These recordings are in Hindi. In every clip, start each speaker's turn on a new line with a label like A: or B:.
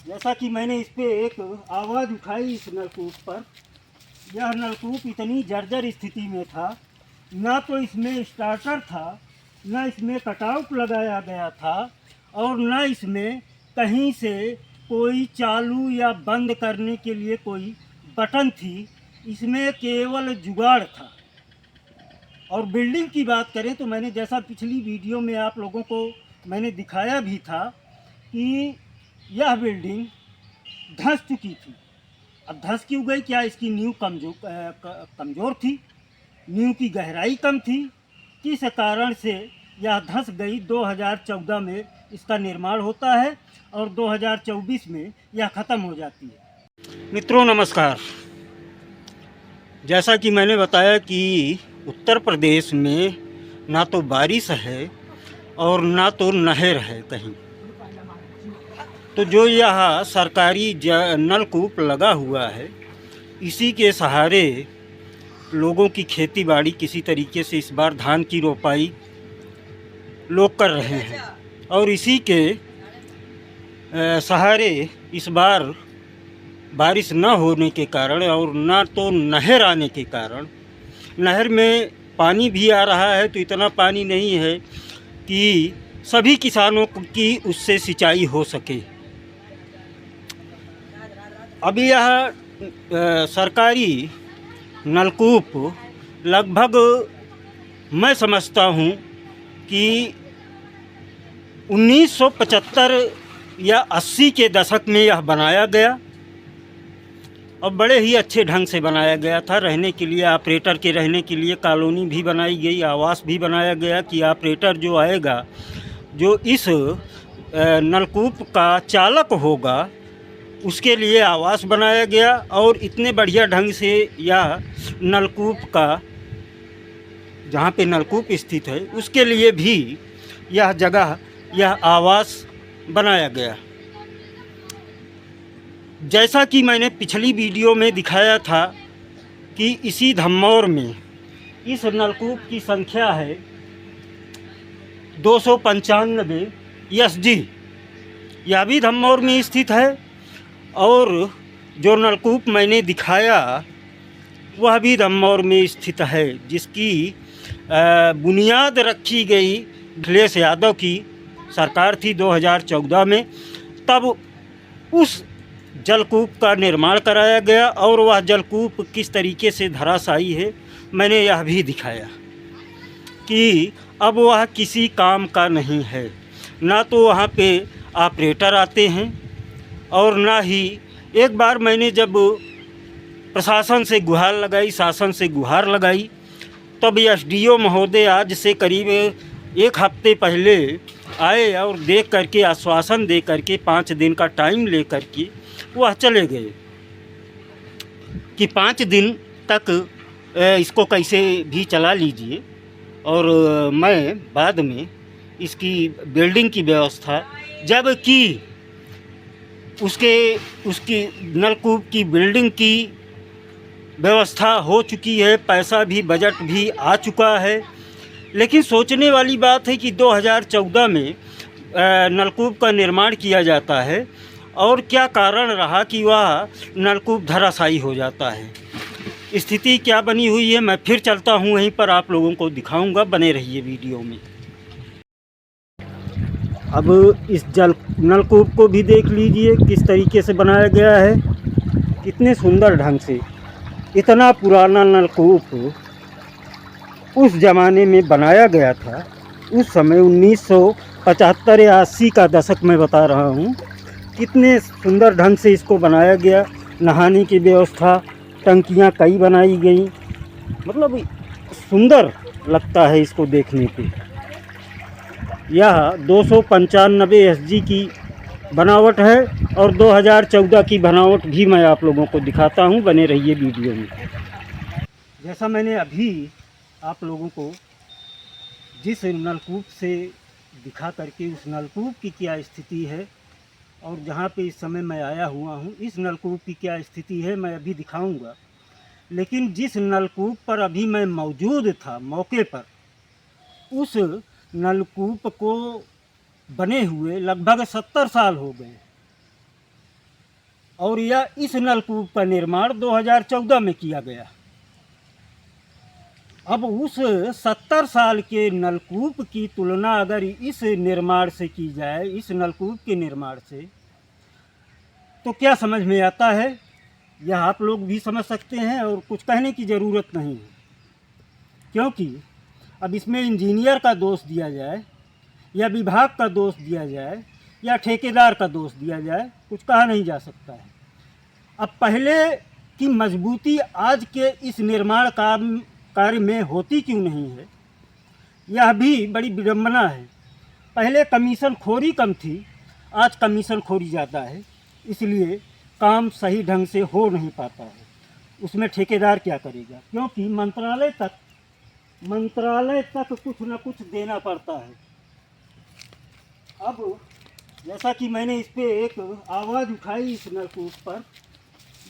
A: जैसा कि मैंने इस पे एक आवाज़ उठाई इस नलकूप पर, यह नलकूप इतनी जर्जर स्थिति में था, ना तो इसमें स्टार्टर था, ना इसमें कटआउट लगाया गया था, और ना इसमें कहीं से कोई चालू या बंद करने के लिए कोई बटन थी। इसमें केवल जुगाड़ था। और बिल्डिंग की बात करें तो मैंने जैसा पिछली वीडियो में आप लोगों को मैंने दिखाया भी था कि यह बिल्डिंग धंस चुकी थी। अब धंस क्यों गई? क्या इसकी नींव कमज़ोर थी? नींव की गहराई कम थी? किस कारण से यह धंस गई? 2014 में इसका निर्माण होता है और 2024 में यह ख़त्म हो जाती है। मित्रों नमस्कार। जैसा कि मैंने बताया कि उत्तर प्रदेश में ना तो बारिश है और ना तो नहर है कहीं, तो जो यह सरकारी नलकूप लगा हुआ है, इसी के सहारे लोगों की खेती बाड़ी किसी तरीके से इस बार धान की रोपाई लोग कर रहे हैं। और इसी के सहारे इस बार बारिश न होने के कारण और ना तो नहर आने के कारण, नहर में पानी भी आ रहा है तो इतना पानी नहीं है कि सभी किसानों की उससे सिंचाई हो सके। अभी यह सरकारी नलकूप लगभग मैं समझता हूँ कि 1975 या 80 के दशक में यह बनाया गया और बड़े ही अच्छे ढंग से बनाया गया था। रहने के लिए, ऑपरेटर के रहने के लिए कॉलोनी भी बनाई गई, आवास भी बनाया गया कि ऑपरेटर जो आएगा, जो इस नलकूप का चालक होगा, उसके लिए आवास बनाया गया। और इतने बढ़िया ढंग से यह नलकूप का, जहाँ पे नलकूप स्थित है, उसके लिए भी यह जगह, यह आवास बनाया गया। जैसा कि मैंने पिछली वीडियो में दिखाया था कि इसी धम्मौर में इस नलकूप की संख्या है 295 SG। यह भी धम्मौर में स्थित है। और जो नलकूप मैंने दिखाया वह भी धम्मौर में स्थित है, जिसकी बुनियाद रखी गई अखिलेश यादव की सरकार थी 2014 में। तब उस जलकूप का निर्माण कराया गया और वह जलकूप किस तरीके से धराशायी है मैंने यह भी दिखाया कि अब वह किसी काम का नहीं है। ना तो वहाँ पे ऑपरेटर आते हैं और ना ही, एक बार मैंने जब प्रशासन से गुहार लगाई, शासन से गुहार लगाई, तब SDO महोदय आज से करीब 1 हफ्ते पहले आए और देख करके, आश्वासन दे करके, 5 दिन का टाइम ले करके वह चले गए कि 5 दिन तक इसको कैसे भी चला लीजिए और मैं बाद में इसकी बिल्डिंग की व्यवस्था, जबकि उसकी नलकूप की बिल्डिंग की व्यवस्था हो चुकी है, पैसा भी, बजट भी आ चुका है। लेकिन सोचने वाली बात है कि 2014 में नलकूप का निर्माण किया जाता है और क्या कारण रहा कि वह नलकूप धराशायी हो जाता है। स्थिति क्या बनी हुई है मैं फिर चलता हूँ, वहीं पर आप लोगों को दिखाऊंगा। बने रहिए वीडियो में। अब इस नलकूप को भी देख लीजिए किस तरीके से बनाया गया है, कितने सुंदर ढंग से। इतना पुराना नलकूप उस ज़माने में बनाया गया था, उस समय 1975 या 80 का दशक मैं बता रहा हूँ। कितने सुंदर ढंग से इसको बनाया गया। नहाने की व्यवस्था, टंकियाँ कई बनाई गई, मतलब सुंदर लगता है इसको देखने पे। यह 295 SG की बनावट है और 2014 की बनावट भी मैं आप लोगों को दिखाता हूँ। बने रहिए वीडियो में। जैसा मैंने अभी आप लोगों को जिस नलकूप से दिखा करके, उस नलकूप की क्या स्थिति है और जहाँ पे इस समय मैं आया हुआ हूँ, इस नलकूप की क्या स्थिति है मैं अभी दिखाऊंगा। लेकिन जिस नलकूप पर अभी मैं मौजूद था मौके पर, उस नलकूप को बने हुए लगभग 70 साल हो गए। और यह इस नलकूप का निर्माण 2014 में किया गया। अब उस 70 साल के नलकूप की तुलना अगर इस निर्माण से की जाए, इस नलकूप के निर्माण से, तो क्या समझ में आता है? यह आप लोग भी समझ सकते हैं और कुछ कहने की ज़रूरत नहीं है। क्योंकि अब इसमें इंजीनियर का दोष दिया जाए या विभाग का दोष दिया जाए या ठेकेदार का दोष दिया जाए, कुछ कहा नहीं जा सकता है। अब पहले की मजबूती आज के इस निर्माण कार्य में होती क्यों नहीं है, यह भी बड़ी विडम्बना है। पहले कमीशन खोरी कम थी, आज कमीशन खोरी ज़्यादा है, इसलिए काम सही ढंग से हो नहीं पाता है। उसमें ठेकेदार क्या करेगा, क्योंकि मंत्रालय तक कुछ न कुछ देना पड़ता है। अब जैसा कि मैंने इस पर एक आवाज़ उठाई इस नलकूप पर,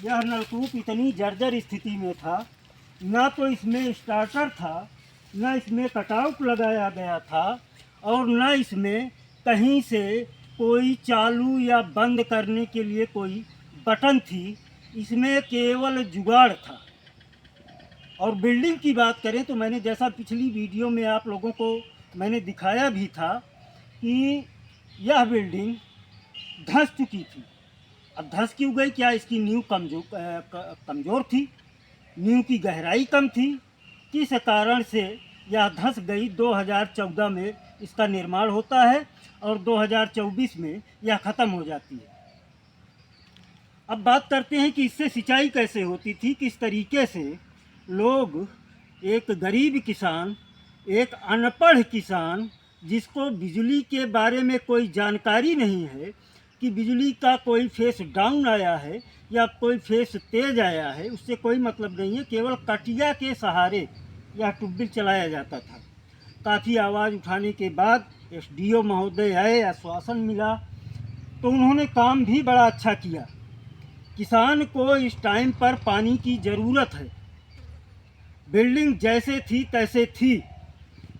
A: यह नलकूप इतनी जर्जर स्थिति में था, ना तो इसमें स्टार्टर था, ना इसमें कटआउट लगाया गया था, और ना इसमें कहीं से कोई चालू या बंद करने के लिए कोई बटन थी। इसमें केवल जुगाड़ था। और बिल्डिंग की बात करें तो मैंने जैसा पिछली वीडियो में आप लोगों को मैंने दिखाया भी था कि यह बिल्डिंग धंस चुकी थी। अब धंस क्यों गई? क्या इसकी नींव कमज़ोर थी, नींव की गहराई कम थी, किस कारण से यह धंस गई? 2014 में इसका निर्माण होता है और 2024 में यह ख़त्म हो जाती है। अब बात करते हैं कि इससे सिंचाई कैसे होती थी, किस तरीके से लोग, एक गरीब किसान, एक अनपढ़ किसान जिसको बिजली के बारे में कोई जानकारी नहीं है कि बिजली का कोई फेस डाउन आया है या कोई फेस तेज आया है, उससे कोई मतलब नहीं है। केवल कटिया के सहारे यह ट्यूबवेल चलाया जाता था। काफ़ी आवाज़ उठाने के बाद एसडीओ महोदय आए, आश्वासन मिला, तो उन्होंने काम भी बड़ा अच्छा किया। किसान को इस टाइम पर पानी की ज़रूरत है। बिल्डिंग जैसे थी तैसे थी,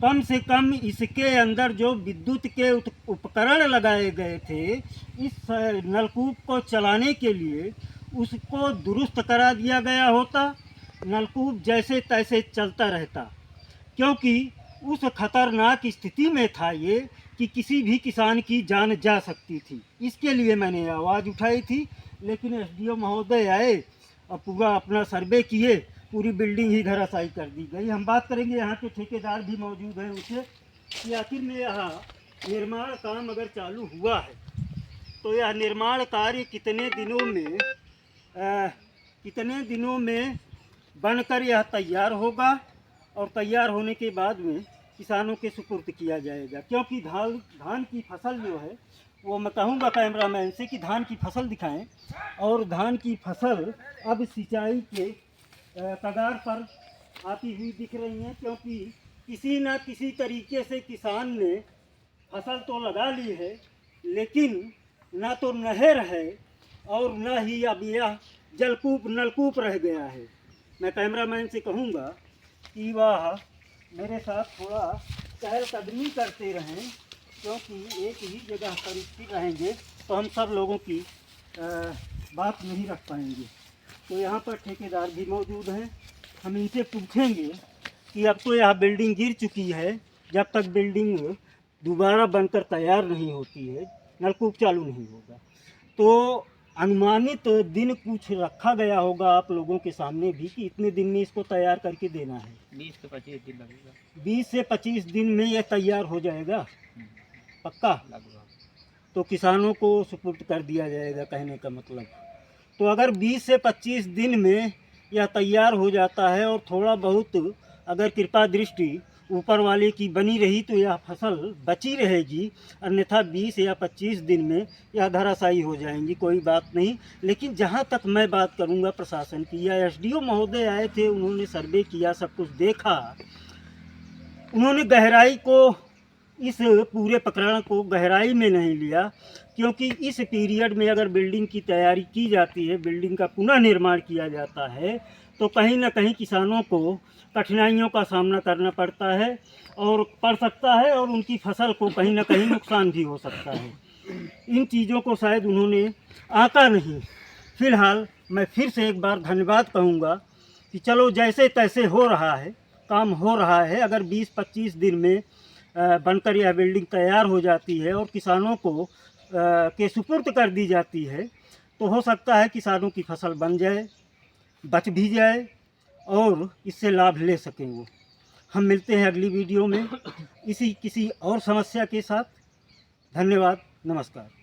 A: कम से कम इसके अंदर जो विद्युत के उपकरण लगाए गए थे इस नलकूप को चलाने के लिए, उसको दुरुस्त करा दिया गया होता, नलकूप जैसे तैसे चलता रहता। क्योंकि उस खतरनाक स्थिति में था ये कि किसी भी किसान की जान जा सकती थी। इसके लिए मैंने आवाज़ उठाई थी। लेकिन एसडीओ महोदय आए और पूरा अपना सर्वे किए, पूरी बिल्डिंग ही धराशायी कर दी गई। हम बात करेंगे, यहाँ के ठेकेदार भी मौजूद हैं उनसे, कि आखिर में यह निर्माण काम अगर चालू हुआ है तो यह निर्माण कार्य कितने दिनों में बनकर यह तैयार होगा और तैयार होने के बाद में किसानों के सुपुर्द किया जाएगा। क्योंकि धान की फसल जो है, वो मैं कहूँगा कैमरामैन से कि धान की फसल दिखाएं, और धान की फसल अब सिंचाई के कगार पर आती हुई दिख रही हैं। क्योंकि किसी न किसी तरीके से किसान ने फसल तो लगा ली है, लेकिन ना तो नहर है और न ही अब यह नलकूप रह गया है। मैं कैमरामैन से कहूँगा कि वह मेरे साथ थोड़ा चहलकदमी करते रहें, क्योंकि एक ही जगह पर स्थिर रहेंगे तो हम सब लोगों की बात नहीं रख पाएंगे। तो यहाँ पर ठेकेदार भी मौजूद हैं, हम इनसे पूछेंगे कि अब तो यह बिल्डिंग गिर चुकी है, जब तक बिल्डिंग दोबारा बनकर तैयार नहीं होती है, नलकूप चालू नहीं होगा। तो अनुमानित दिन कुछ रखा गया होगा आप लोगों के सामने भी कि इतने दिन में इसको तैयार करके देना है।
B: 20 से 25 दिन लगेगा।
A: 20 से 25 दिन में यह तैयार हो जाएगा पक्का। तो किसानों को सुपुर्द कर दिया जाएगा, कहने का मतलब। तो अगर 20 से 25 दिन में यह तैयार हो जाता है और थोड़ा बहुत अगर कृपा दृष्टि ऊपर वाले की बनी रही तो यह फसल बची रहेगी, अन्यथा 20 या 25 दिन में यह धराशायी हो जाएंगी, कोई बात नहीं। लेकिन जहाँ तक मैं बात करूँगा प्रशासन की, या एसडीओ महोदय आए थे, उन्होंने सर्वे किया, सब कुछ देखा, उन्होंने गहराई को, इस पूरे प्रकरण को गहराई में नहीं लिया। क्योंकि इस पीरियड में अगर बिल्डिंग की तैयारी की जाती है, बिल्डिंग का पुनः निर्माण किया जाता है, तो कहीं ना कहीं किसानों को कठिनाइयों का सामना करना पड़ सकता है और उनकी फसल को कहीं ना कहीं नुकसान भी हो सकता है। इन चीज़ों को शायद उन्होंने आंका नहीं। फ़िलहाल मैं फिर से एक बार धन्यवाद कहूँगा कि चलो जैसे तैसे हो रहा है, काम हो रहा है। अगर 20-25 दिन में बनकर यह बिल्डिंग तैयार हो जाती है और किसानों को के सुपुर्द कर दी जाती है, तो हो सकता है किसानों की फसल बन जाए, बच भी जाए और इससे लाभ ले सकें वो। हम मिलते हैं अगली वीडियो में इसी किसी और समस्या के साथ। धन्यवाद, नमस्कार।